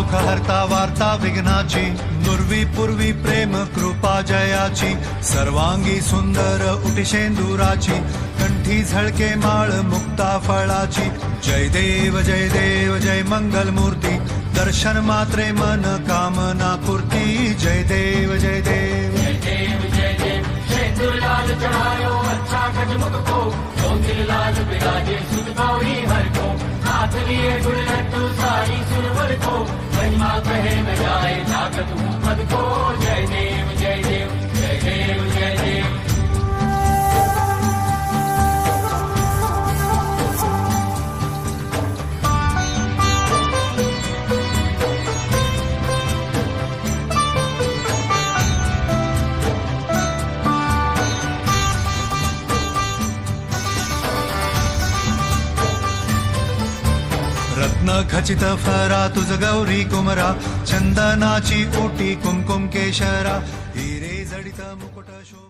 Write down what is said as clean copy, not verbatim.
दुःख हरता वार्ता विघ्नाची, नुर्वी पूर्वी प्रेम कृपा जयाची, सर्वांगी सुंदर उटी शेंदुराची, कंठी झळके माळ मुक्ता फळाची, जय देव जय मंगल मूर्ती, दर्शन मात्रे मन कामना पूर्ती, जय देव जय देव शेंदूर लाल चढ़ायो अच्छा गजमुख को, सौंदर्य लाल बिराजे सुत गौरी हर को, हाथ लिए गुड़ लड्डू सारी सुरवर को, महिमा कहे न जाए ताकत पद को, जय देव जय देव जय देव जय देव। रत्न खचित फरा तुझ गौरी कुमरा, चंदनाची ओटी कुमकुम केशरा, हिरे जडित मुकुट शो